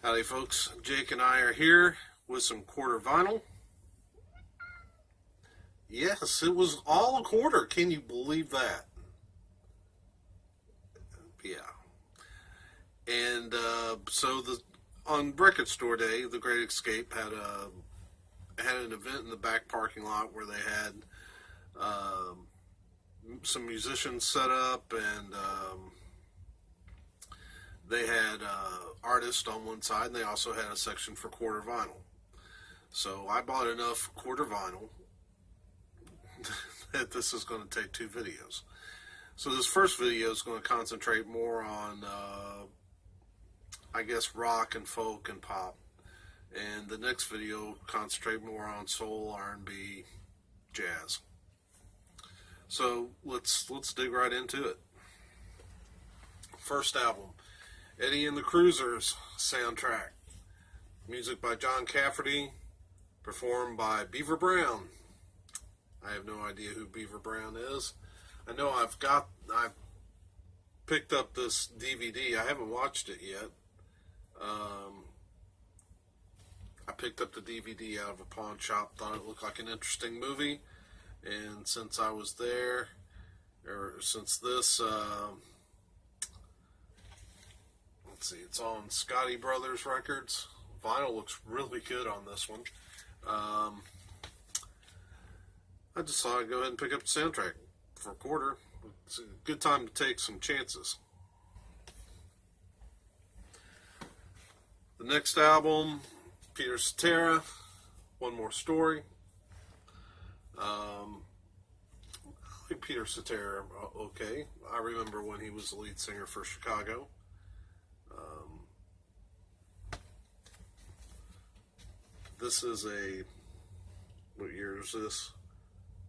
Howdy folks, Jake and I are here with some quarter vinyl. Yes, it was all a quarter. Can you believe that? Yeah. And so on Record Store Day, the Great Escape had an event in the back parking lot where they had some musicians set up, and they had artists on one side, and they also had a section for quarter vinyl. So I bought enough quarter vinyl that this is going to take two videos. So this first video is going to concentrate more on, I guess, rock and folk and pop. And the next video will concentrate more on soul, R&B, jazz. So let's dig right into it. First album, Eddie and the Cruisers soundtrack. Music by John Cafferty, performed by Beaver Brown. I have no idea who Beaver Brown is. I know I've picked up this DVD. I haven't watched it yet. I picked up the DVD out of a pawn shop, thought it looked like an interesting movie, and since I was there, or since this, let's see, it's on Scotty Brothers Records. Vinyl looks really good on this one. I just thought I'd go ahead and pick up the soundtrack for a quarter. It's a good time to take some chances. The next album, Peter Cetera, One More Story. I like Peter Cetera okay. I remember when he was the lead singer for Chicago. This is what year is this?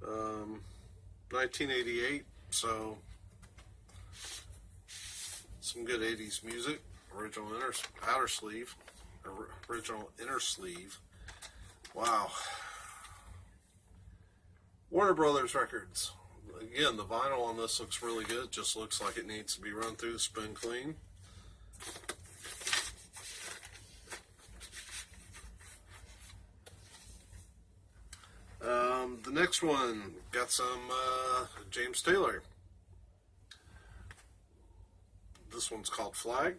1988, so some good 80s music. Original inner sleeve. Wow. Warner Brothers Records. Again, the vinyl on this looks really good. Just looks like it needs to be run through, spin clean. The next one got some James Taylor. This one's called Flag.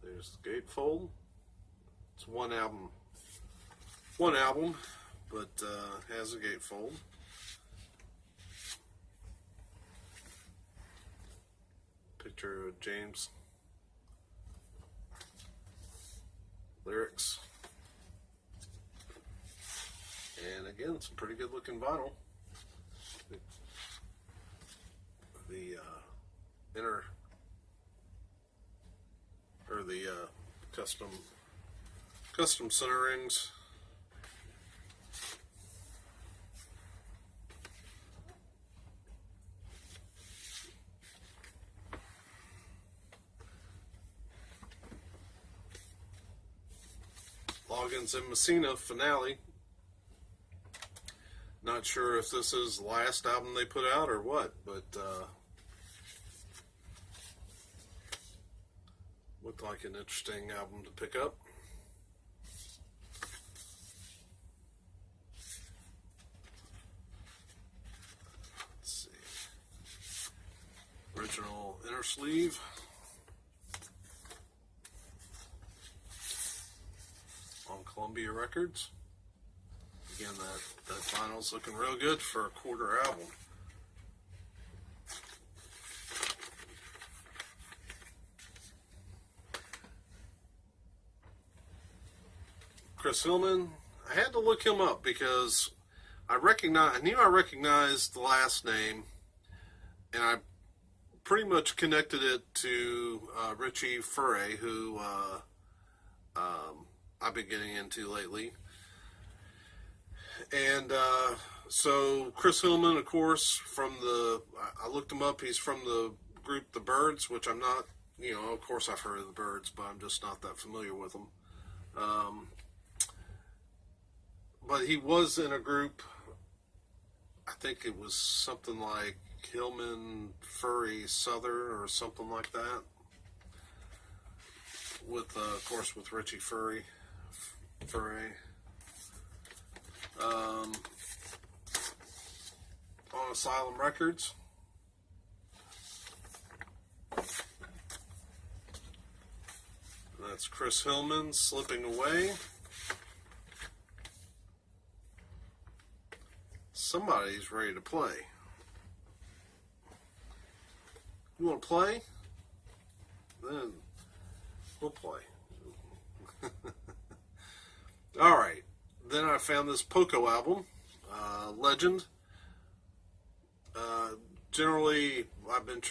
There's the gatefold. It's one album, but has a gatefold. Picture of James. Lyrics. And again, some pretty good looking vinyl. The custom center rings. Loggins and Messina finale. Not sure if this is the last album they put out or what, but looked like an interesting album to pick up. Let's see. Original inner sleeve. On Columbia Records. Again, that vinyl's looking real good for a quarter album. Chris Hillman, I had to look him up because I knew I recognized the last name, and I pretty much connected it to Richie Furay, who I've been getting into lately. And so Chris Hillman, of course, I looked him up. He's from the group The Byrds, which I'm not, of course I've heard of the Byrds, but I'm just not that familiar with them. But he was in a group, I think it was something like Hillman, Furry, Souther, or something like that. with of course, with Richie Furay. On Asylum Records. That's Chris Hillman, Slipping Away. Somebody's ready to play. You want to play? Then we'll play. Alright. Then I found this Poco album, Legend. Generally, I've been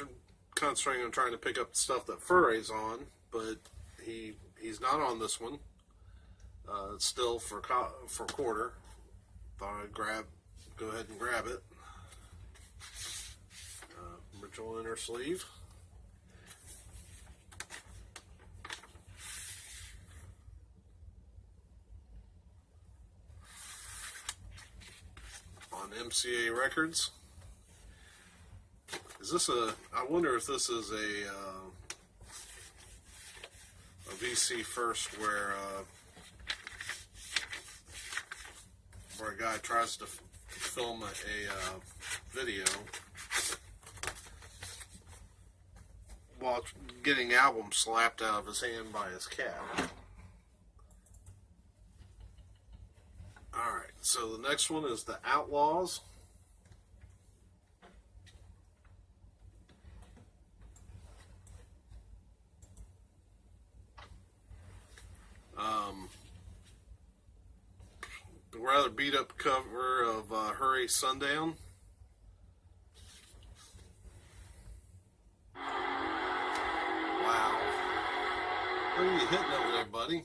concentrating on trying to pick up the stuff that Furay's on, but he's not on this one. It's still for quarter. Thought I'd go ahead and grab it. Original inner sleeve. On MCA Records. Is this I wonder if this is a VC first where a guy tries to film a video while getting albums slapped out of his hand by his cat. Alright, so the next one is The Outlaws. Rather beat up cover of Hurry Sundown. Wow. What are you hitting over there, buddy?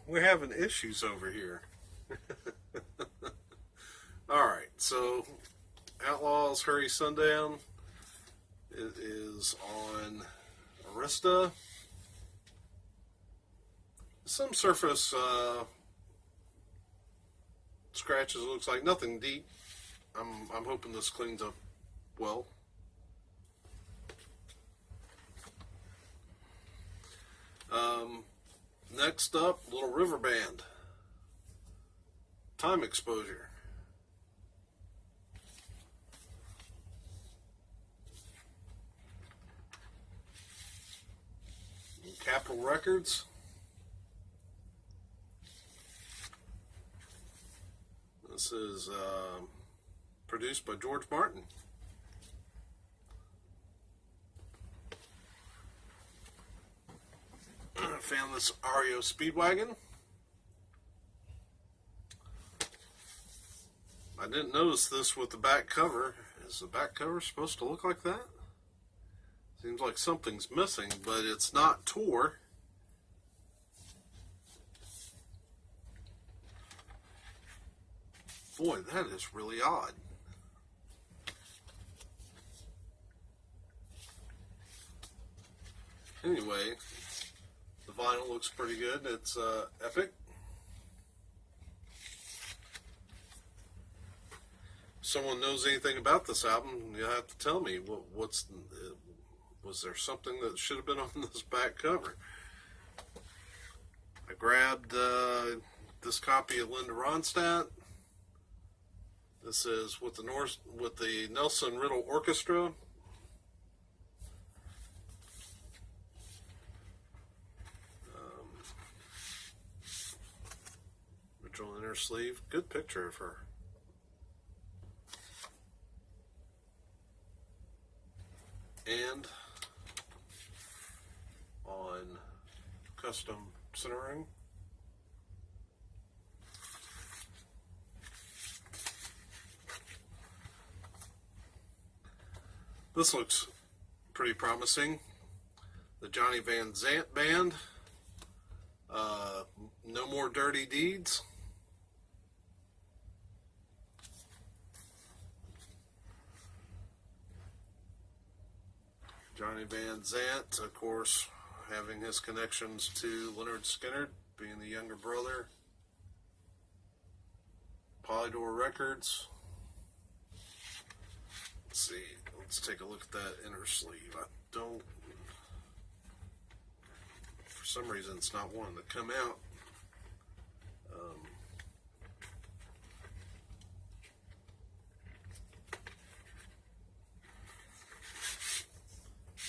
We're having issues over here. Alright, so Outlaws, Hurry Sundown. It is on Arista. Some surface scratches, it looks like. Nothing deep. I'm hoping this cleans up well. Next up, Little River Band. Time Exposure. Capitol Records. This is produced by George Martin. I found this REO Speedwagon. I didn't notice this with the back cover. Is the back cover supposed to look like that? Seems like something's missing, but it's not tore. Boy, that is really odd. Anyway, the vinyl looks pretty good. It's Epic. If someone knows anything about this album, you'll have to tell me. Was there something that should have been on this back cover? I grabbed this copy of Linda Ronstadt. This is with the Nelson Riddle Orchestra. Original inner sleeve. Good picture of her. And on custom centering. This looks pretty promising. The Johnny Van Zant Band. No More Dirty Deeds. Johnny Van Zant, of course, having his connections to Leonard Skinner, being the younger brother. Polydor Records. Let's see. Let's take a look at that inner sleeve. I don't, for some reason, it's not wanting to come out.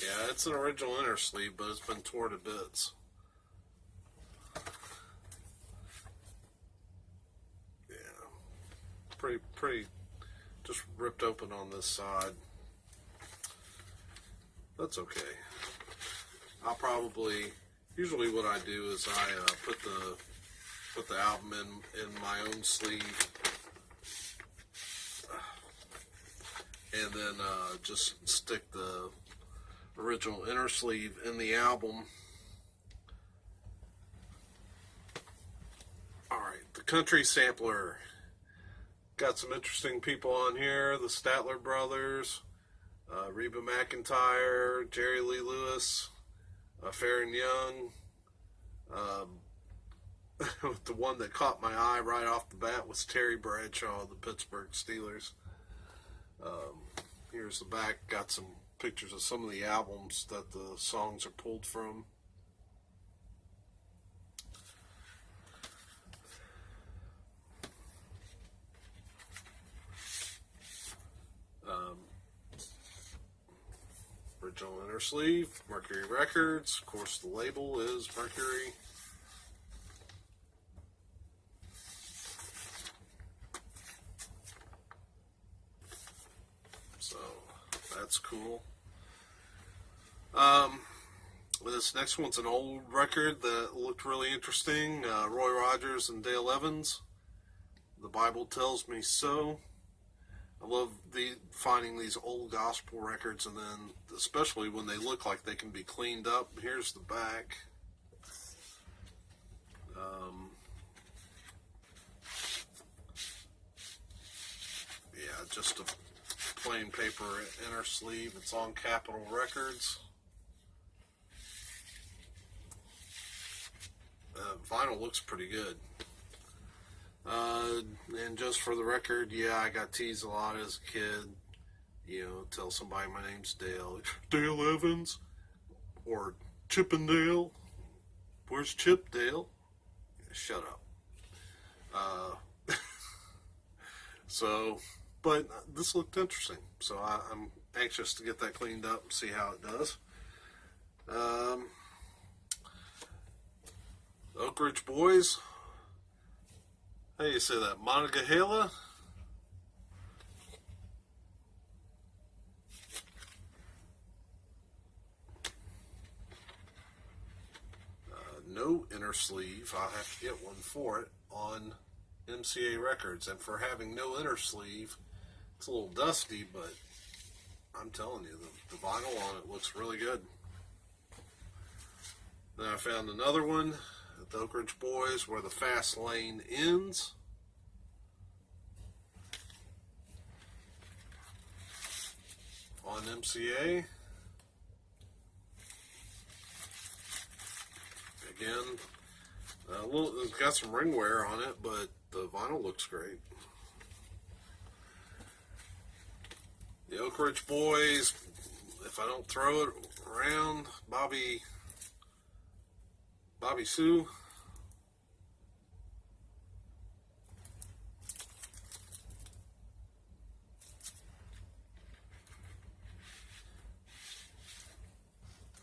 Yeah, it's an original inner sleeve, but it's been torn to bits. Yeah, pretty, just ripped open on this side. That's okay. I'll probably, usually what I do is I put the album in my own sleeve, and then just stick the original inner sleeve in the album. Alright, the Country Sampler. Got some interesting people on here. The Statler Brothers, Reba McEntire, Jerry Lee Lewis, Farron Young. The one that caught my eye right off the bat was Terry Bradshaw of the Pittsburgh Steelers. Here's the back. Got some pictures of some of the albums that the songs are pulled from. Original inner sleeve, Mercury Records. Of course, the label is Mercury. So that's cool. This next one's an old record that looked really interesting. Roy Rogers and Dale Evans. The Bible Tells Me So. I love finding these old gospel records, and then especially when they look like they can be cleaned up. Here's the back. Yeah, just a plain paper inner sleeve. It's on Capitol Records. Vinyl looks pretty good. And just for the record, yeah, I got teased a lot as a kid. You know, tell somebody my name's Dale. Dale Evans? Or Chippendale? Where's Chip, Dale? Shut up. So, but this looked interesting. So I'm anxious to get that cleaned up and see how it does. Oak Ridge Boys. How do you say that? Monongahela? No inner sleeve. I'll have to get one for it on MCA Records. And for having no inner sleeve, it's a little dusty, but I'm telling you, the vinyl on it looks really good. Then I found another one at the Oak Ridge Boys, Where the Fast Lane Ends. On MCA. Again, it's got some ring wear on it, but the vinyl looks great. The Oak Ridge Boys, If I Don't Throw It Around, Bobby Sue.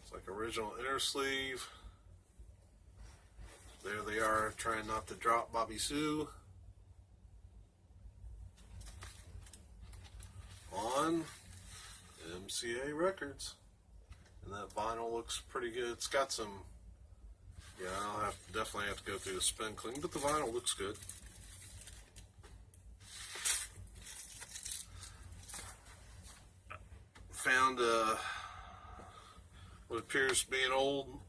It's like original inner sleeve. There they are, trying not to drop Bobby Sue. On MCA Records. And that vinyl looks pretty good. It's got some, yeah, I'll definitely have to go through the spin clean, but the vinyl looks good. Found what appears to be an old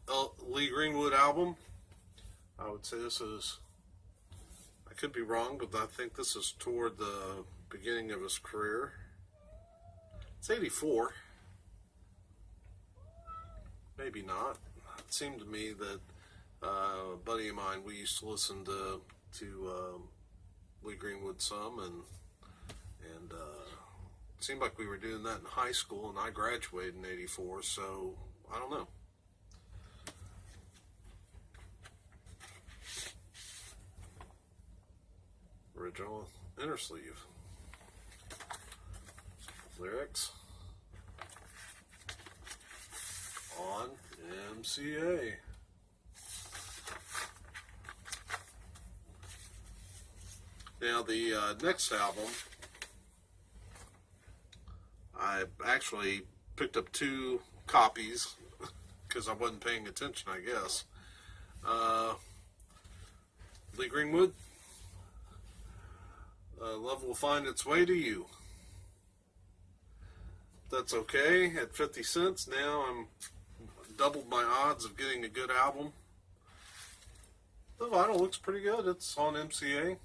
Lee Greenwood album. I would say this is, I could be wrong, but I think this is toward the beginning of his career. It's 84. Maybe not. It seemed to me that a buddy of mine, we used to listen to Lee Greenwood some, and it seemed like we were doing that in high school, and I graduated in '84, so I don't know. Original inner sleeve. Lyrics on MCA. Now the next album, I actually picked up 2 copies because I wasn't paying attention, I guess. Lee Greenwood, Love Will Find Its Way to You. That's okay. At 50 cents now, I'm doubled my odds of getting a good album. The vinyl looks pretty good. It's on MCA.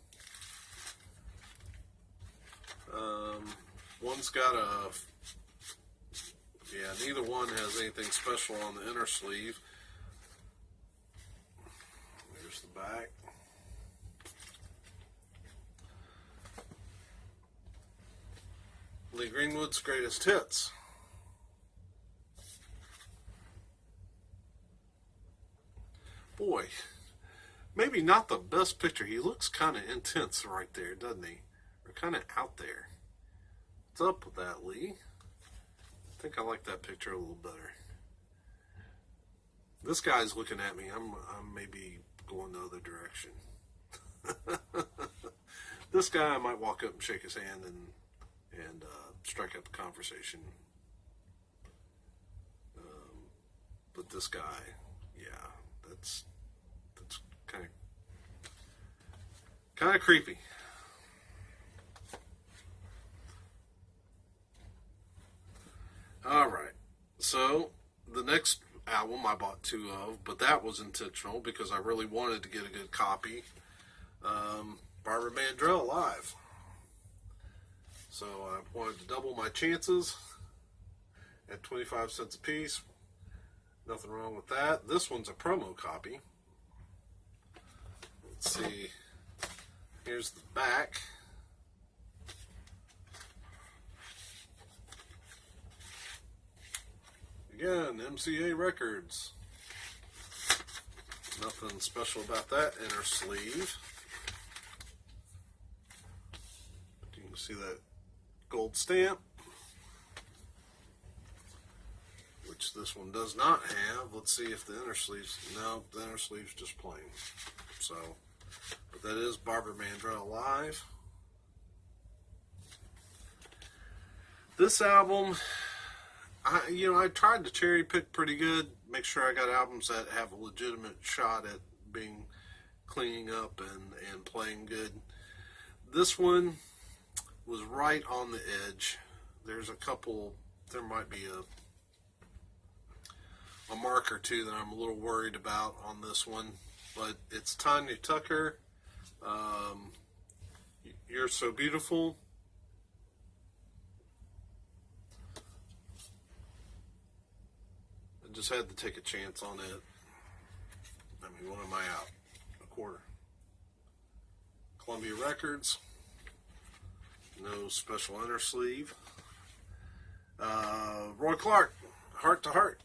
One's got neither one has anything special on the inner sleeve. There's the back. Lee Greenwood's Greatest Hits. Boy, maybe not the best picture. He looks kind of intense right there, doesn't he? Or kind of out there. What's up with that, Lee? I think I like that picture a little better. This guy's looking at me. I'm maybe going the other direction. This guy, I might walk up and shake his hand and strike up a conversation. But this guy, yeah, that's kind of creepy. All right, so the next album I bought 2 of, but that was intentional because I really wanted to get a good copy. Barbara Mandrell Live. So I wanted to double my chances at 25 cents a piece. Nothing wrong with that. This one's a promo copy. Let's see. Here's the back. Again, MCA Records. Nothing special about that inner sleeve. You can see that gold stamp, which this one does not have. Let's see if the inner sleeves, no, the inner sleeve's just plain. So, but that is Barbara Mandrell Live. This album, I tried to cherry pick pretty good, make sure I got albums that have a legitimate shot at being cleaning up and playing good. This one was right on the edge. There's a couple, there might be a mark or two that I'm a little worried about on this one, but it's Tanya Tucker, You're So Beautiful. I just had to take a chance on it. I mean, what am I out? A quarter. Columbia Records. No special inner sleeve. Roy Clark, Heart to Heart.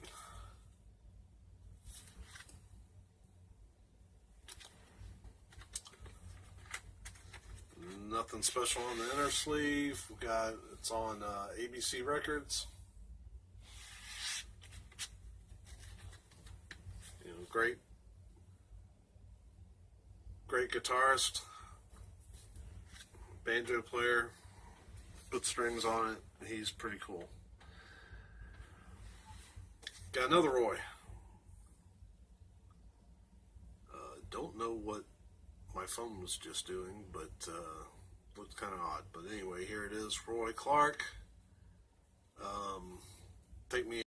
Nothing special on the inner sleeve. It's on ABC Records. Great guitarist, banjo player, put strings on it. He's pretty cool. Got another Roy. Don't know what my phone was just doing, but looked kind of odd. But anyway, here it is, Roy Clark. Take Me